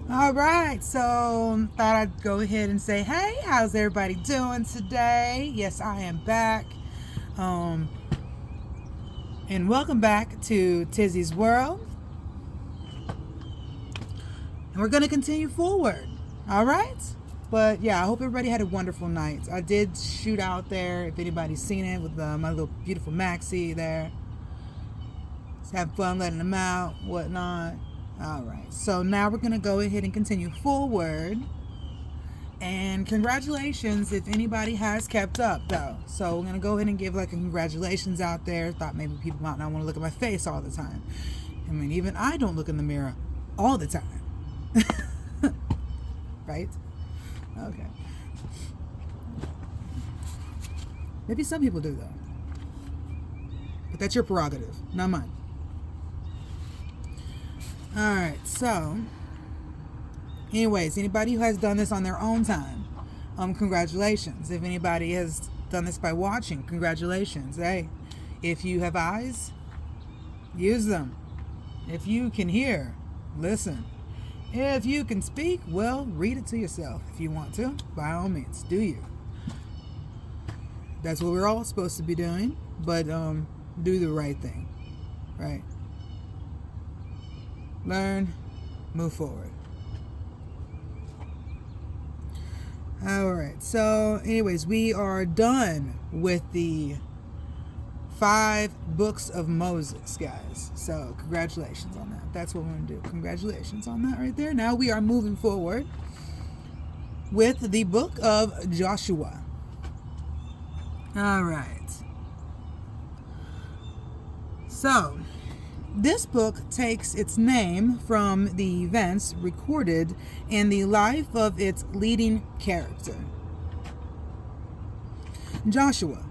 All right, so thought I'd go ahead and say, hey, how's everybody doing today? Yes, I am back. Um, and welcome back to Tizzy's World. And we're going to continue forward. All right? But yeah, I hope everybody had a wonderful night. I did shoot out there, if anybody's seen it, with my little beautiful Maxie there. Just have fun letting them out, whatnot. All right, so now we're going to go ahead and continue forward. And congratulations if anybody has kept up, though. So we're going to go ahead and give like a congratulations out there. Thought maybe people might not want to look at my face all the time. I mean, even I don't look in the mirror all the time. Right? Okay. Maybe some people do, though. But that's your prerogative, not mine. All right, so anyways, anybody who has done this on their own time, congratulations. If anybody has done this by watching, congratulations. Hey, if you have eyes, use them. If you can hear, listen. If you can speak, well, read it to yourself if you want to. By all means, do you. That's what we're all supposed to be doing, but do the right thing, right? Learn, move forward. All right, so anyways, we are done with the 5 books of Moses, guys. So congratulations on that. That's what we're going to do. Congratulations on that right there. Now we are moving forward with the book of Joshua. All right. So this book takes its name from the events recorded in the life of its leading character, Joshua,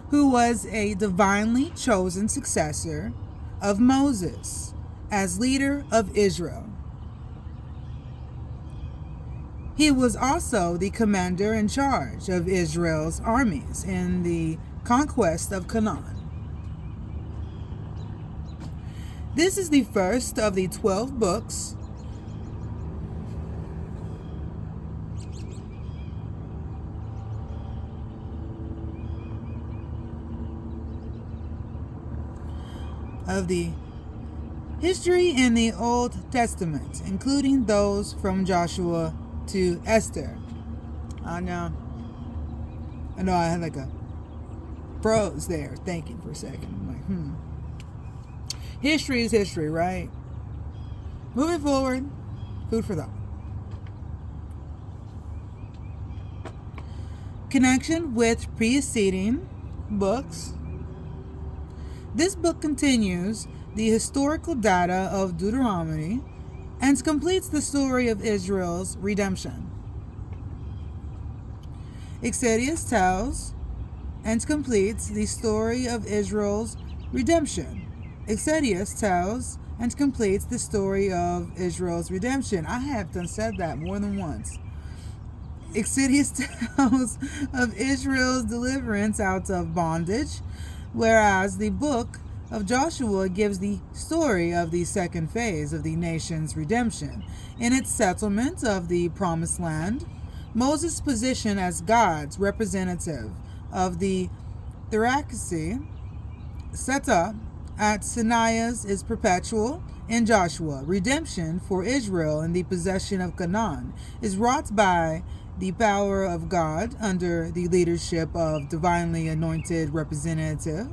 who was a divinely chosen successor of Moses as leader of Israel. He was also the commander in charge of Israel's armies in the conquest of Canaan. This is the first of the 12 books of the history in the Old Testament, including those from Joshua to Esther. I know I had like a froze there thinking for a second. I'm like, History is history, right? Moving forward, food for thought. Connection with preceding books. This book continues the historical data of Deuteronomy and completes the story of Israel's redemption. Exodus tells and completes the story of Israel's redemption. Exodus tells and completes the story of Israel's redemption. I have done said that more than once. Exodus tells of Israel's deliverance out of bondage, whereas the book of Joshua gives the story of the second phase of the nation's redemption in its settlement of the promised land. Moses' position as God's representative of the theocracy set up at Sinai is perpetual. In Joshua, redemption for Israel in the possession of Canaan is wrought by the power of God under the leadership of divinely anointed representative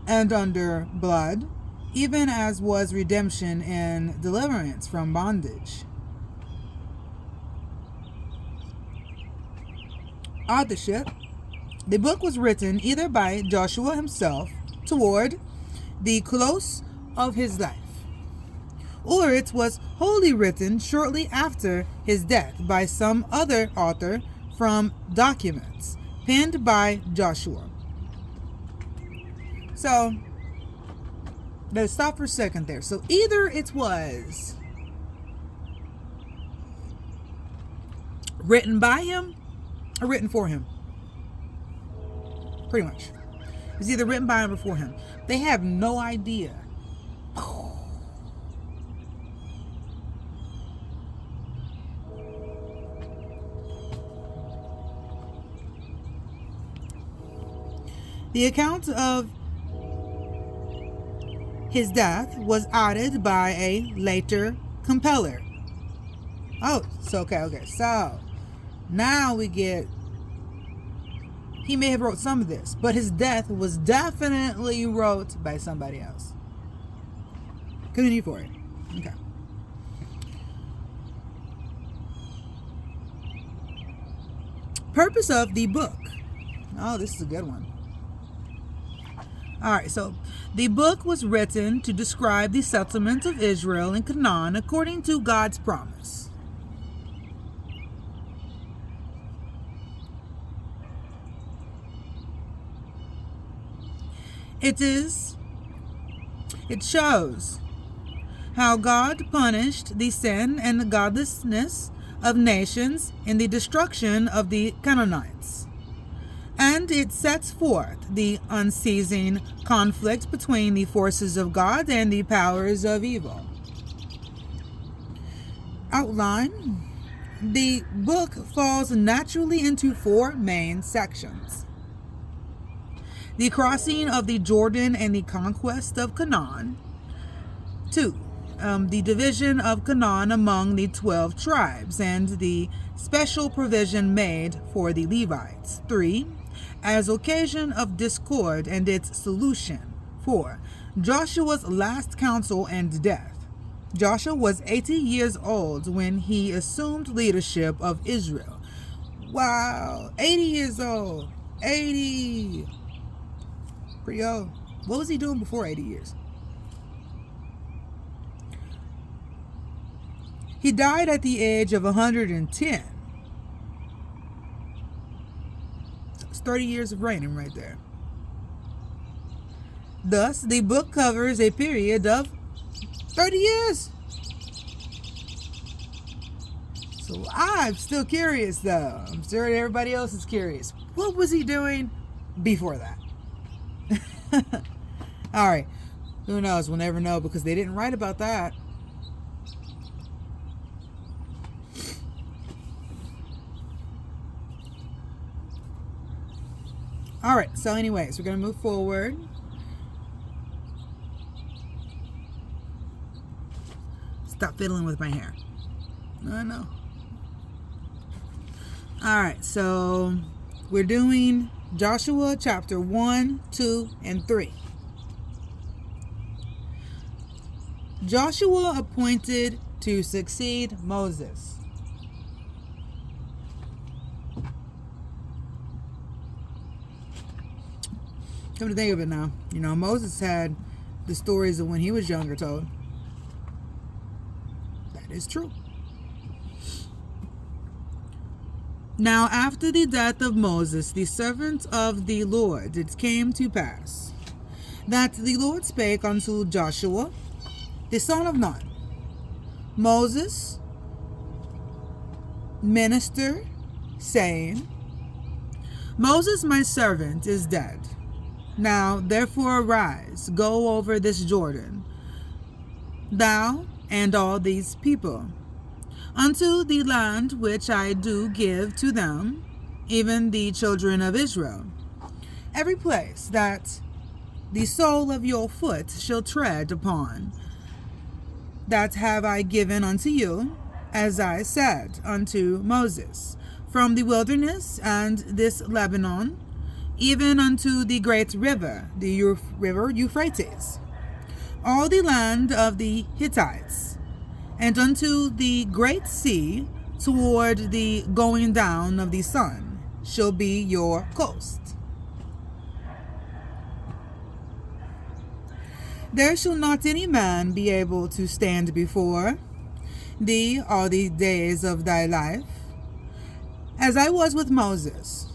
and under blood, even as was redemption and deliverance from bondage. Authorship. The book was written either by Joshua himself toward the close of his life, or it was wholly written shortly after his death by some other author from documents penned by Joshua. So, let's stop for a second there. So either it was written by him or written for him. Pretty much. It's either written by him or for him. They have no idea The account of his death was added by a later compiler. Oh, so okay. So now we get, he may have wrote some of this, but his death was definitely wrote by somebody else. Continue for it. Okay. Purpose of the book. Oh, this is a good one. All right, so the book was written to describe the settlement of Israel in Canaan according to God's promise. It shows how God punished the sin and the godlessness of nations in the destruction of the Canaanites. And it sets forth the unceasing conflict between the forces of God and the powers of evil. Outline. The book falls naturally into four main sections: the crossing of the Jordan and the conquest of Canaan. 2. The division of Canaan among the 12 tribes and the special provision made for the Levites. 3. As occasion of discord and its solution. 4. Joshua's last counsel and death. Joshua was 80 years old when he assumed leadership of Israel. Wow, 80 years old. 80. Pretty old. What was he doing before 80 years? He died at the age of 110. That's 30 years of reigning right there. Thus, the book covers a period of 30 years. So I'm still curious, though. I'm sure everybody else is curious. What was he doing before that? All right. Who knows? We'll never know because they didn't write about that. All right. So anyways, we're going to move forward. Stop fiddling with my hair. I know. All right. So we're doing Joshua chapter 1, 2, and 3. Joshua appointed to succeed Moses. Come to think of it now, Moses had the stories of when he was younger told. That is true. Now after the death of Moses, the servant of the Lord, it came to pass that the Lord spake unto Joshua, the son of Nun, Moses' minister, saying, Moses my servant is dead. Now therefore arise, go over this Jordan, thou and all these people, unto the land which I do give to them, even the children of Israel. Every place that the sole of your foot shall tread upon, that have I given unto you, as I said unto Moses, from the wilderness and this Lebanon, even unto the great river, the river Euphrates, all the land of the Hittites, and unto the great sea, toward the going down of the sun, shall be your coast. There shall not any man be able to stand before thee all the days of thy life. As I was with Moses,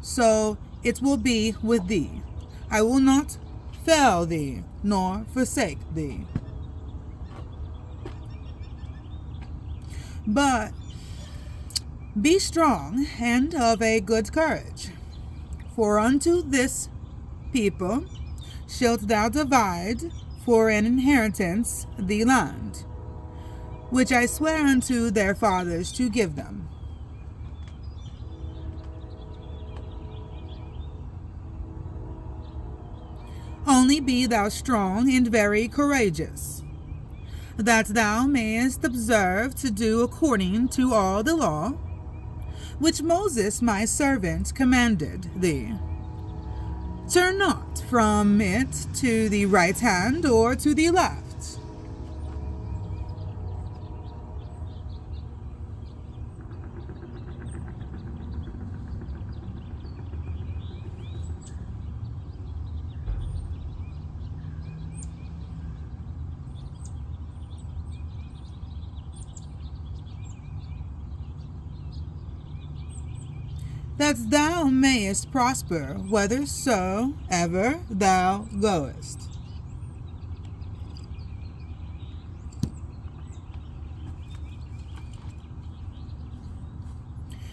so it will be with thee. I will not fail thee, nor forsake thee. But be strong and of a good courage, for unto this people shalt thou divide for an inheritance the land, which I swear unto their fathers to give them. Only be thou strong and very courageous, that thou mayest observe to do according to all the law which Moses my servant commanded thee. Turn not from it to the right hand or to the left, that thou mayest prosper whithersoever thou goest.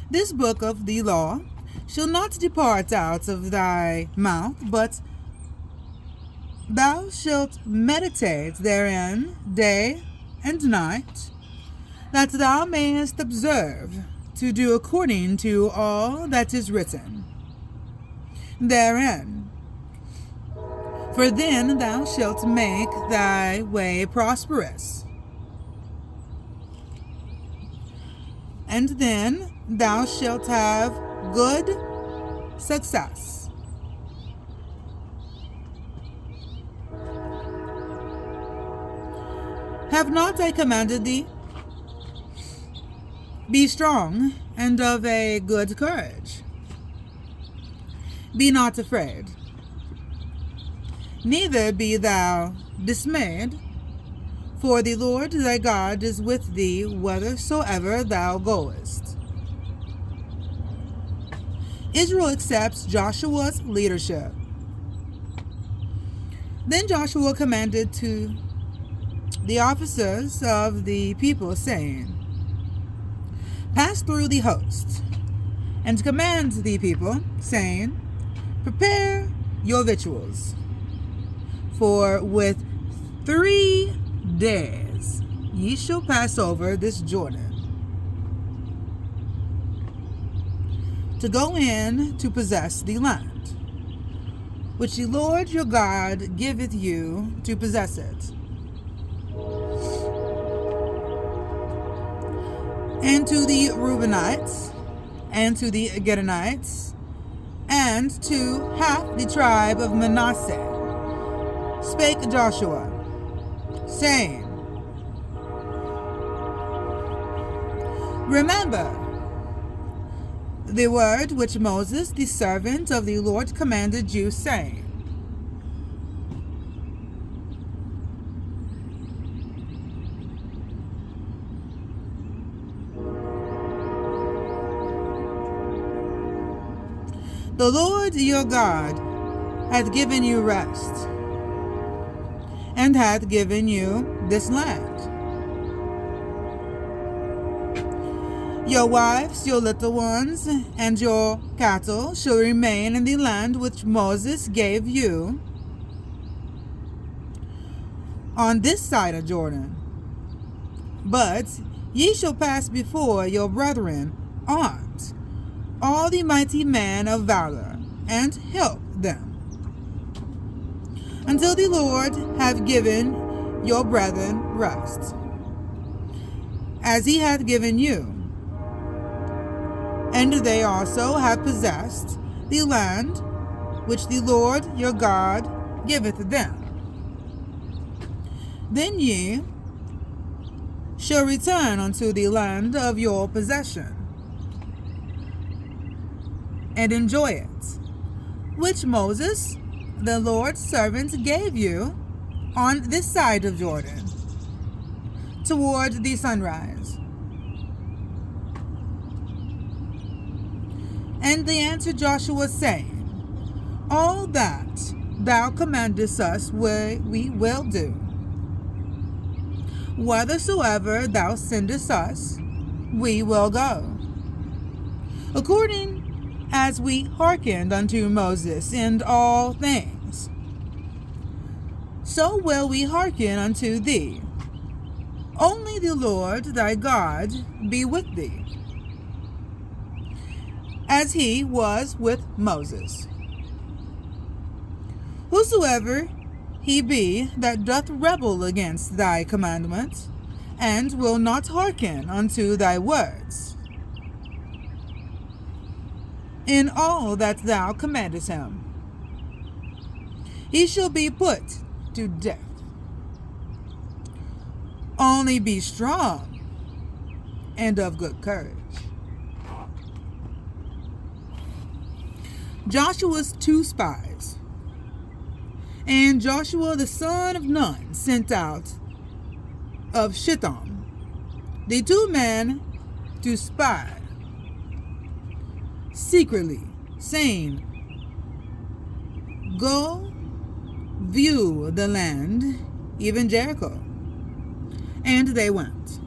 This book of the law shall not depart out of thy mouth, but thou shalt meditate therein day and night, that thou mayest observe to do according to all that is written therein. For then thou shalt make thy way prosperous, and then thou shalt have good success. Have not I commanded thee? Be strong and of a good courage. Be not afraid, neither be thou dismayed, for the Lord thy God is with thee whithersoever thou goest. Israel accepts Joshua's leadership. Then Joshua commanded to the officers of the people, saying, Pass through the host, and command the people, saying, Prepare your victuals, for with 3 days ye shall pass over this Jordan, to go in to possess the land, which the Lord your God giveth you to possess it. And to the Reubenites, and to the Gideonites, and to half the tribe of Manasseh, spake Joshua, saying, Remember the word which Moses, the servant of the Lord, commanded you, saying, The Lord your God hath given you rest, and hath given you this land. Your wives, your little ones, and your cattle shall remain in the land which Moses gave you on this side of Jordan. But ye shall pass before your brethren armed, all the mighty men of valor, and help them, until the Lord have given your brethren rest, as he hath given you. And they also have possessed the land which the Lord your God giveth them. Then ye shall return unto the land of your possession, and enjoy it, which Moses, the Lord's servant, gave you on this side of Jordan, toward the sunrise. And they answered Joshua, saying, All that thou commandest us we will do. Whithersoever thou sendest us, we will go, according as we hearkened unto Moses in all things, so will we hearken unto thee. Only the Lord thy God be with thee, as he was with Moses. Whosoever he be that doth rebel against thy commandment, and will not hearken unto thy words, in all that thou commandest him, he shall be put to death. Only be strong and of good courage. Joshua's two spies. And Joshua the son of Nun sent out of Shittim the two men to spy secretly, saying, Go view the land, even Jericho. And they went,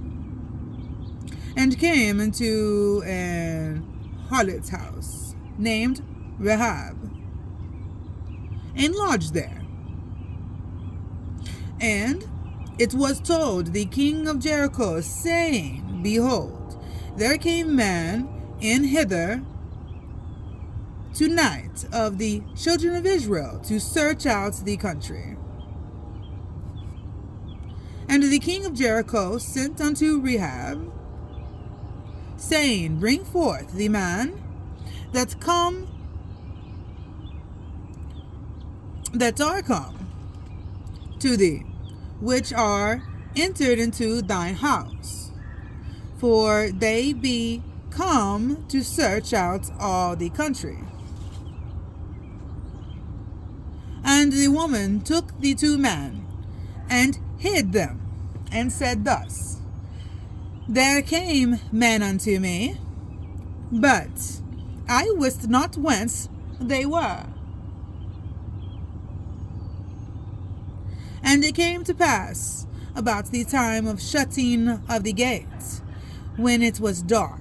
and came into an harlot's house, named Rahab, and lodged there. And it was told the king of Jericho, saying, Behold, there came men in hither tonight of the children of Israel to search out the country. And the king of Jericho sent unto Rahab, saying, Bring forth the man that are come to thee, which are entered into thine house, for they be come to search out all the country. And the woman took the two men, and hid them, and said thus, There came men unto me, but I wist not whence they were. And it came to pass about the time of shutting of the gates, when it was dark,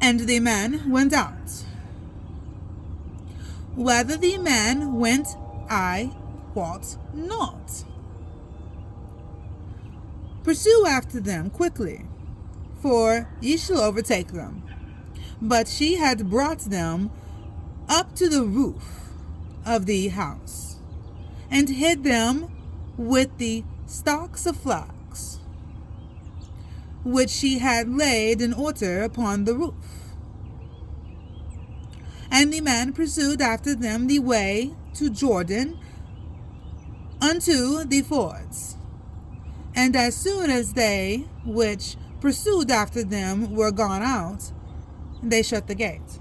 and the men went out. Whether the men went, I wot not. Pursue after them quickly, for ye shall overtake them. But she had brought them up to the roof of the house, and hid them with the stalks of flax, which she had laid in order upon the roof. And the man pursued after them the way to Jordan unto the fords. And as soon as they which pursued after them were gone out, they shut the gate.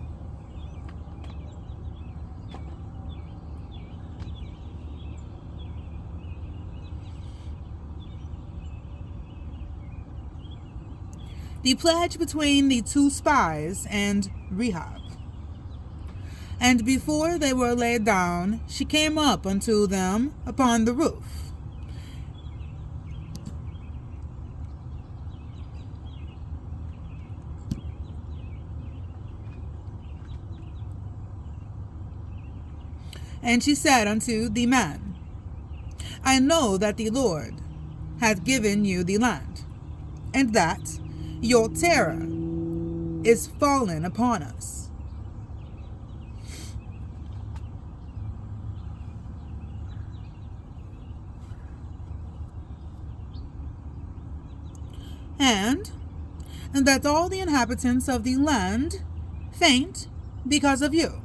The pledge between the two spies and Rahab. And before they were laid down, she came up unto them upon the roof. And she said unto the man, I know that the Lord hath given you the land, and that your terror is fallen upon us. And that all the inhabitants of the land faint because of you.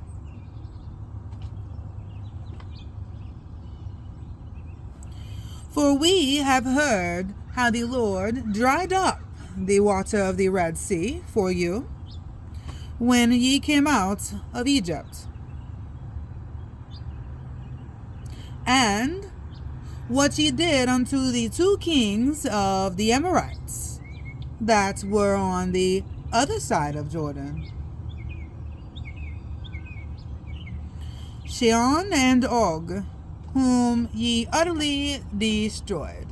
For we have heard how the Lord dried up the water of the Red Sea for you, when ye came out of Egypt. And what ye did unto the two kings of the Amorites, that were on the other side of Jordan, Sihon and Og, whom ye utterly destroyed.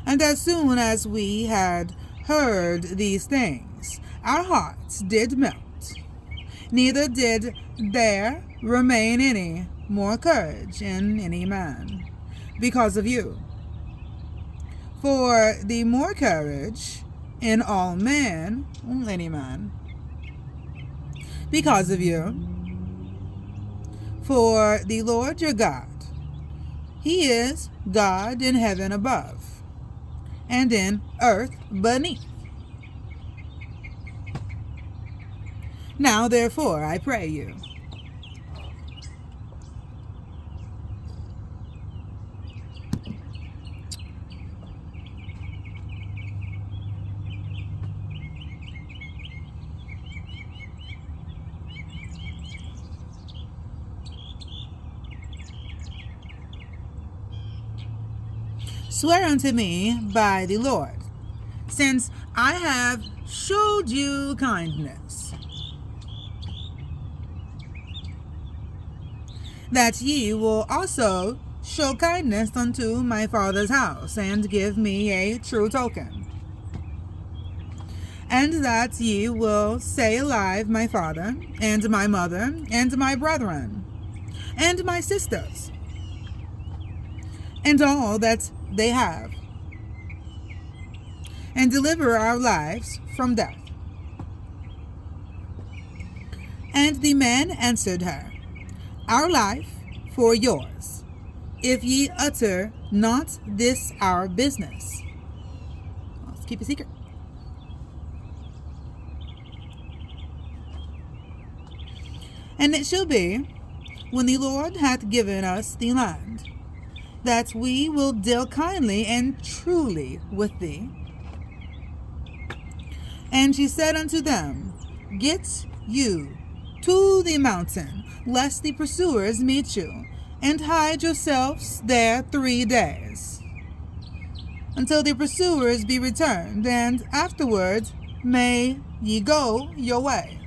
And as soon as we had heard these things, our hearts did melt, neither did there remain any more courage in any man, because of you. For the more courage in any man, because of you, For the Lord your God, he is God in heaven above, and in earth beneath. Now therefore I pray you, swear unto me by the Lord, since I have showed you kindness, that ye will also show kindness unto my father's house, and give me a true token, and that ye will say alive my father, and my mother, and my brethren, and my sisters, and all that they have, and deliver our lives from death. And the man answered her, Our life for yours, if ye utter not this our business. Let's keep it secret. And it shall be, when the Lord hath given us the land, that we will deal kindly and truly with thee. And she said unto them, Get you to the mountain, lest the pursuers meet you, and hide yourselves there 3 days, until the pursuers be returned, and afterwards may ye go your way.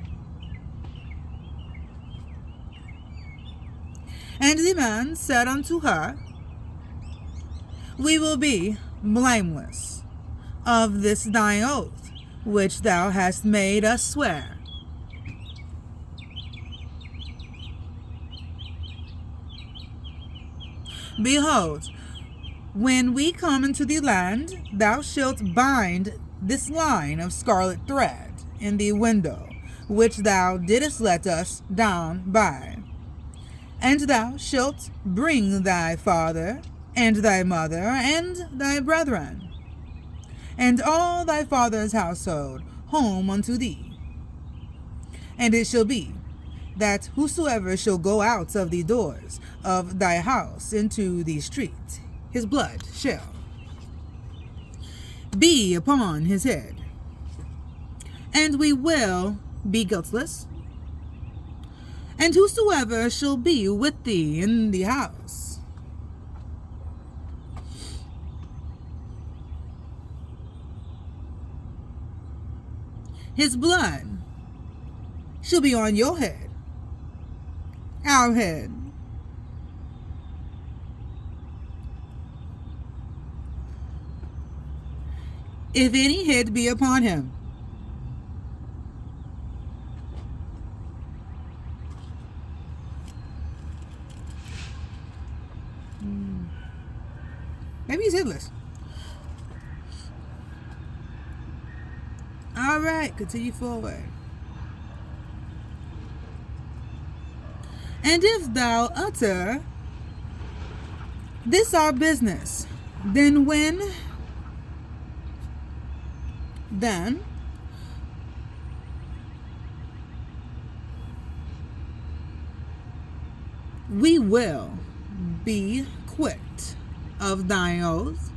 And the man said unto her, We will be blameless of this thine oath, which thou hast made us swear. Behold, when we come into the land, thou shalt bind this line of scarlet thread in the window, which thou didst let us down by. And thou shalt bring thy father, and thy mother, and thy brethren, and all thy father's household home unto thee. And it shall be, that whosoever shall go out of the doors of thy house into the street, his blood shall be upon his head. And we will be guiltless. And whosoever shall be with thee in the house, his blood shall be on your head, our head. If any hit be upon him, maybe he's headless. All right, continue forward. And if thou utter this our business, then we will be quit of thine oath,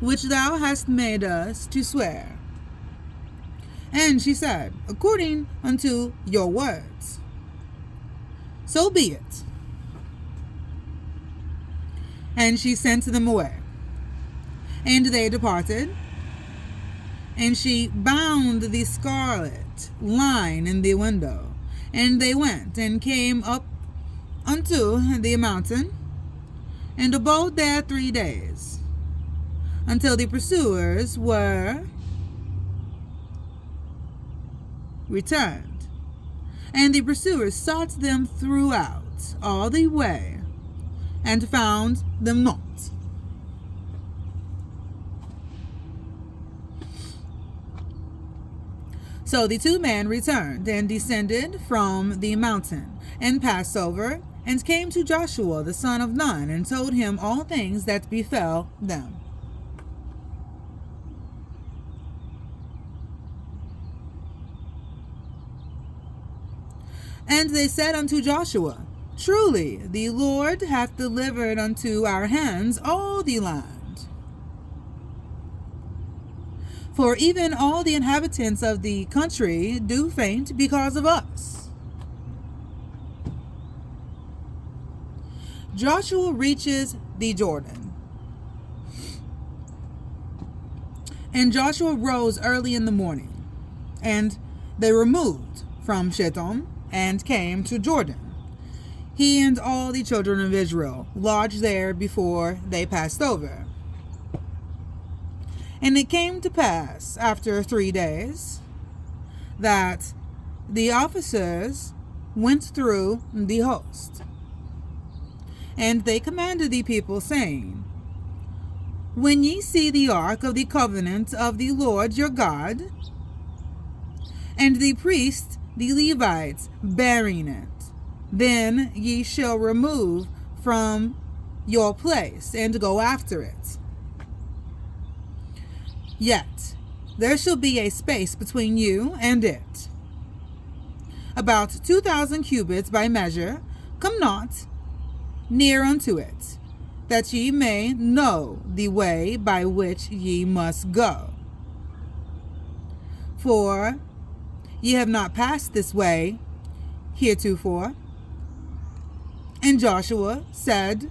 which thou hast made us to swear. And she said, According unto your words, so be it. And she sent them away. And they departed. And she bound the scarlet line in the window. And they went and came up unto the mountain, and abode there 3 days, until the pursuers were returned. And the pursuers sought them throughout all the way, and found them not. So the 2 men returned, and descended from the mountain, and passed over, and came to Joshua the son of Nun, and told him all things that befell them. And they said unto Joshua, Truly the Lord hath delivered unto our hands all the land. For even all the inhabitants of the country do faint because of us. Joshua reaches the Jordan. And Joshua rose early in the morning, and they removed from Shittim, and came to Jordan, he and all the children of Israel lodged there before they passed over. And it came to pass after 3 days that the officers went through the host, and they commanded the people, saying, When ye see the ark of the covenant of the Lord your God, and the priests the Levites bearing it, then ye shall remove from your place and go after it. Yet there shall be a space between you and it, about 2,000 cubits by measure. Come not near unto it, that ye may know the way by which ye must go. For ye have not passed this way heretofore. And Joshua said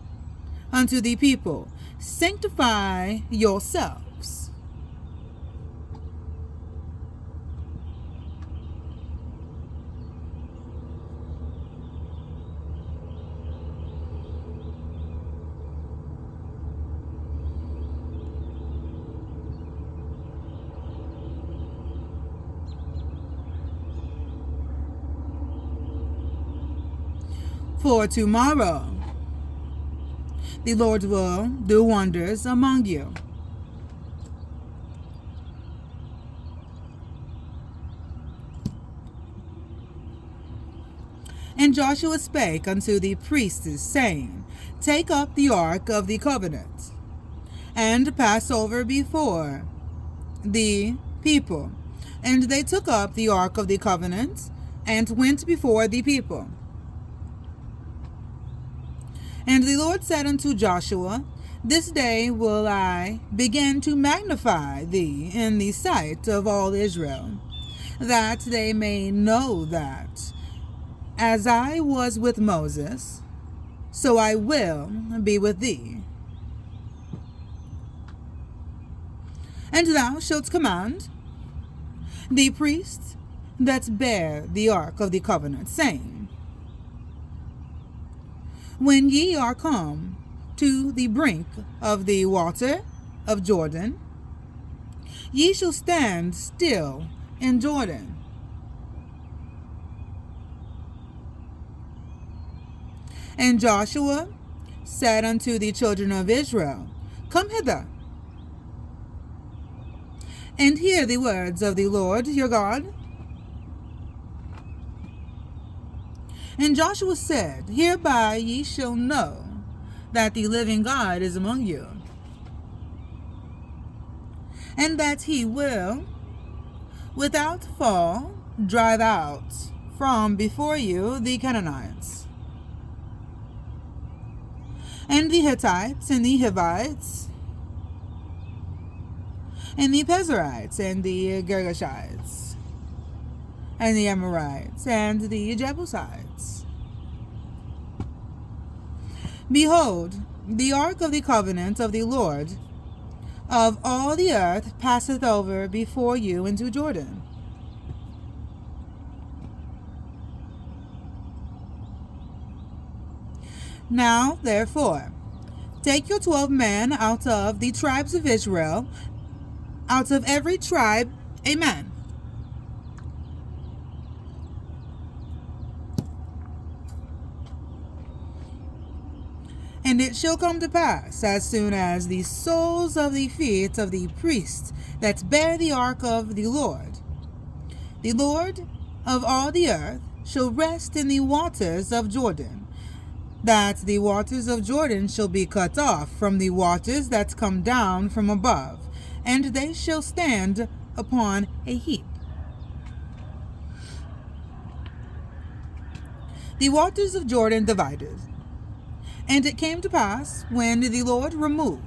unto the people, Sanctify yourselves. For tomorrow the Lord will do wonders among you. And Joshua spake unto the priests, saying, Take up the ark of the covenant, and pass over before the people. And they took up the ark of the covenant, and went before the people. And the Lord said unto Joshua, This day will I begin to magnify thee in the sight of all Israel, that they may know that, as I was with Moses, so I will be with thee. And thou shalt command the priests that bear the ark of the covenant, saying, When ye are come to the brink of the water of Jordan, ye shall stand still in Jordan. And Joshua said unto the children of Israel, Come hither, and hear the words of the Lord your God. And Joshua said, Hereby ye shall know that the living God is among you, and that he will without fall drive out from before you the Canaanites, and the Hittites, and the Hivites, and the Perizzites, and the Girgashites, and the Amorites, and the Jebusites. Behold, the ark of the covenant of the Lord of all the earth passeth over before you into Jordan. Now, therefore, take your 12 men out of the tribes of Israel, out of every tribe a man. And it shall come to pass, as soon as the soles of the feet of the priests that bear the ark of the Lord of all the earth, shall rest in the waters of Jordan, that the waters of Jordan shall be cut off from the waters that come down from above, and they shall stand upon a heap. The waters of Jordan divided. And it came to pass, when the Lord removed,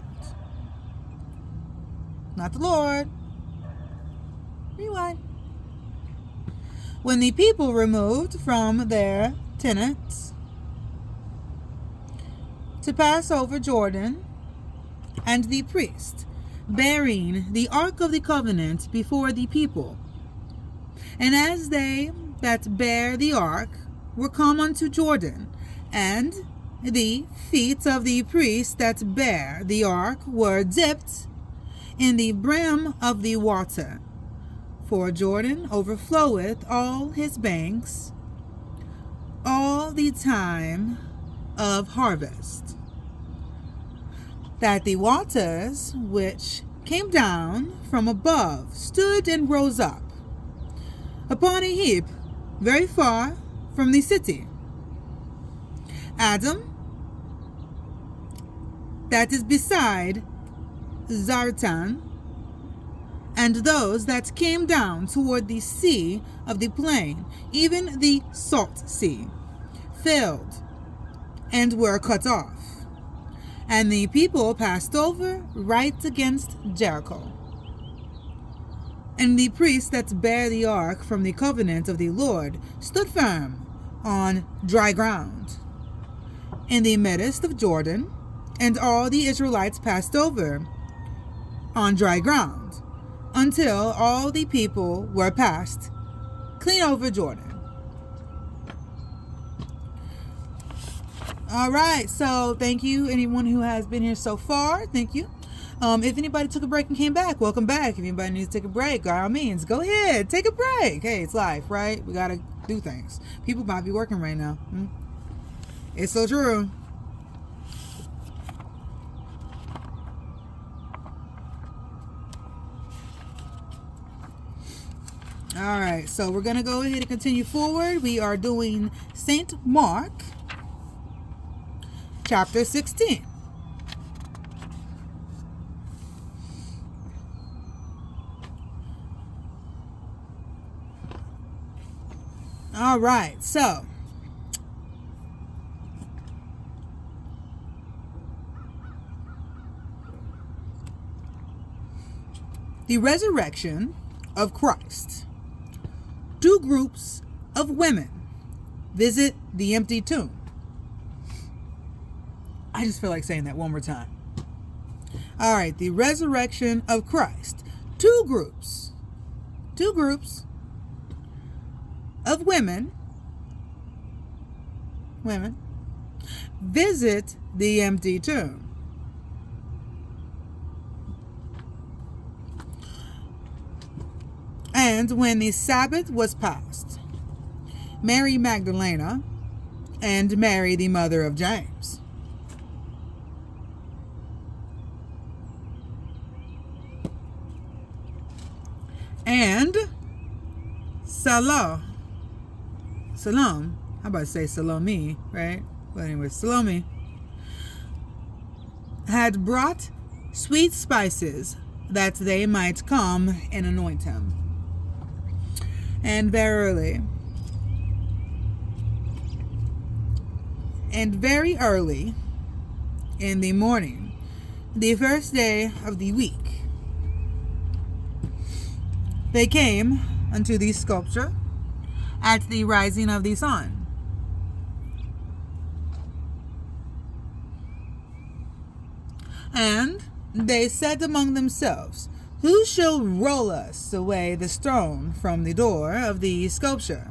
not the Lord, rewind, when the people removed from their tenants to pass over Jordan, and the priest bearing the ark of the covenant before the people, and as they that bear the ark were come unto Jordan, and the feet of the priest that bear the ark were dipped in the brim of the water, for Jordan overfloweth all his banks all the time of harvest, that the waters which came down from above stood and rose up upon a heap very far from the city. Adam, that is beside Zartan, and those that came down toward the sea of the plain, even the salt sea, filled and were cut off. And the people passed over right against Jericho. And the priests that bare the ark from the covenant of the Lord stood firm on dry ground in the midst of Jordan, and all the Israelites passed over on dry ground, until all the people were passed clean over Jordan. All right, so thank you, anyone who has been here so far. Thank you. If anybody took a break and came back, welcome back. If anybody needs to take a break, by all means, go ahead, take a break. Hey, it's life, right? We got to do things. People might be working right now. It's so true. All right, so we're going to go ahead and continue forward. We are doing St. Mark, chapter 16. All right, so the resurrection of Christ. 2 groups of women visit the empty tomb. I just feel like saying that one more time. All right, the resurrection of Christ. 2 groups of women visit the empty tomb. And when the Sabbath was past, Mary Magdalene and Mary the mother of James and Salome, how about to say Salome, right? But anyway, Salome had brought sweet spices that they might come and anoint him. And very early in the morning, the first day of the week, they came unto the sculpture at the rising of the sun. And they said among themselves, Who shall roll us away the stone from the door of the sculpture?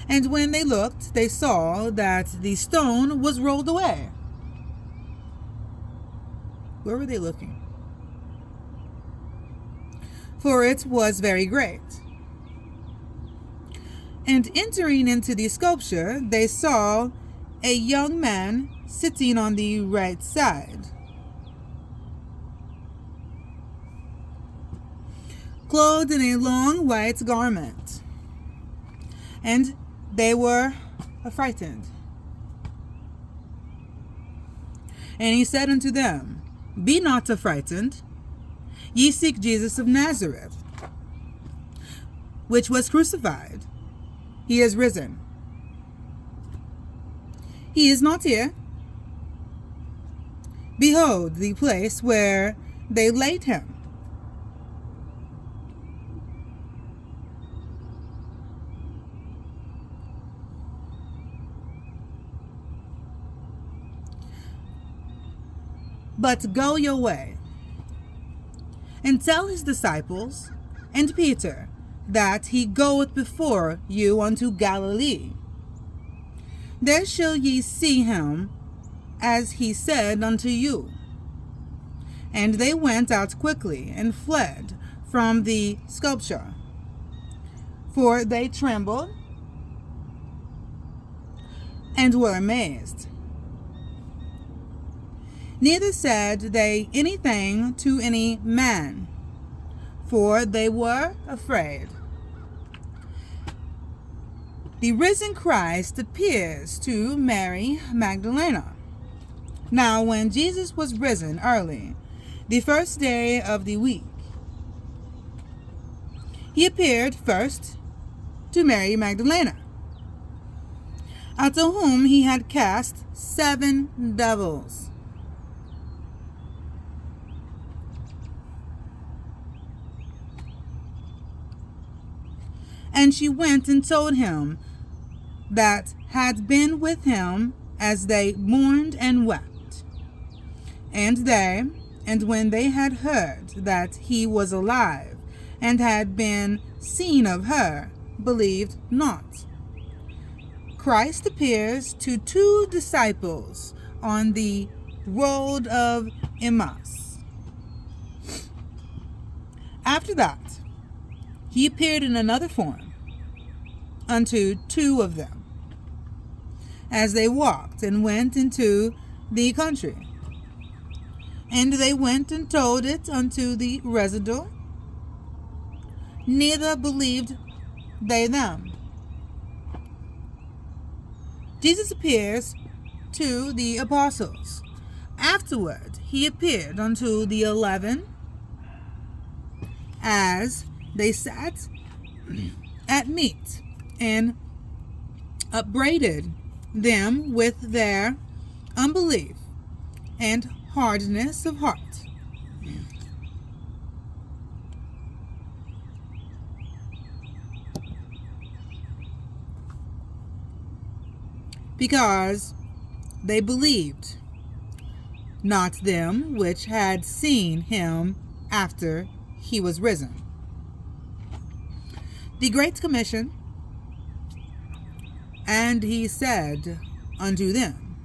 And when they looked, they saw that the stone was rolled away. Where were they looking? For it was very great. And entering into the sculpture, they saw a young man sitting on the right side, clothed in a long white garment. And they were affrighted, And he said unto them, Be not affrighted. Ye seek Jesus of Nazareth, which was crucified. He is risen. He is not here. Behold the place where they laid him. But go your way, and tell his disciples and Peter that he goeth before you unto Galilee. There shall ye see him, as he said unto you. And they went out quickly and fled from the sepulchre, for they trembled and were amazed. Neither said they anything to any man, for they were afraid. The risen Christ appears to Mary Magdalene. Now when Jesus was risen early, the first day of the week, he appeared first to Mary Magdalene, out of whom he had cast 7 devils. And she went and told him that had been with him, as they mourned and wept. And when they had heard that he was alive, and had been seen of her, believed not. Christ appears to 2 disciples on the road of Emmaus. After that, he appeared in another form unto 2 of them, as they walked and went into the country. And they went and told it unto the residue. Neither believed they them. Jesus appears to the apostles. Afterward he appeared unto the 11, as they sat at meat, and upbraided them with their unbelief and hardness of heart. Because they believed not them which had seen him after he was risen. The Great Commission. And he said unto them,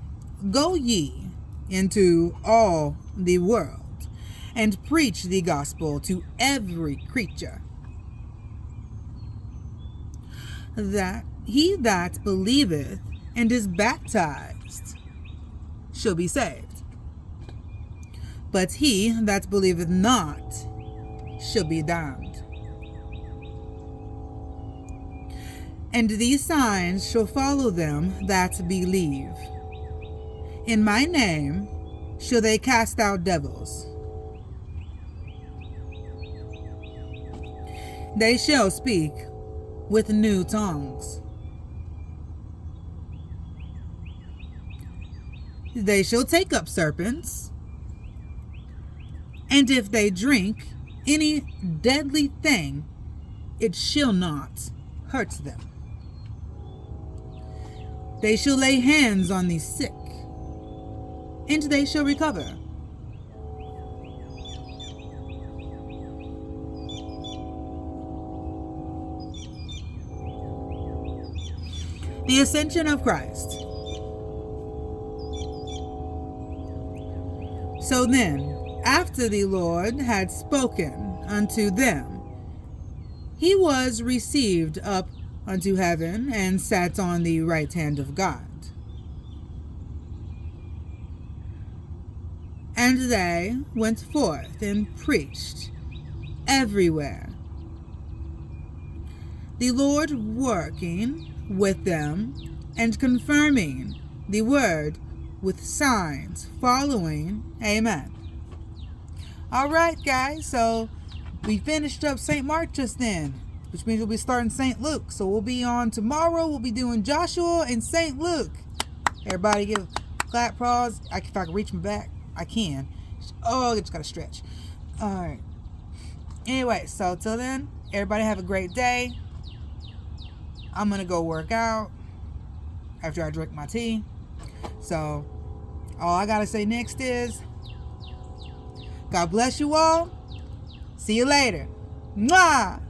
Go ye into all the world, and preach the gospel to every creature, that he that believeth and is baptized shall be saved, but he that believeth not shall be damned. And these signs shall follow them that believe. In my name shall they cast out devils. They shall speak with new tongues. They shall take up serpents. And if they drink any deadly thing, it shall not hurt them. They shall lay hands on the sick, and they shall recover. The Ascension of Christ. So then, after the Lord had spoken unto them, he was received up unto heaven, and sat on the right hand of God. And they went forth and preached everywhere, the Lord working with them and confirming the word with signs following. Amen. All right, guys. So we finished up St. Mark just then, which means we'll be starting St. Luke. So we'll be on tomorrow. We'll be doing Joshua and St. Luke. Everybody give clap, pause. If I can reach my back, I can. Oh, I just got to stretch. All right. Anyway, so till then, everybody have a great day. I'm going to go work out after I drink my tea. So all I got to say next is, God bless you all. See you later. Mwah!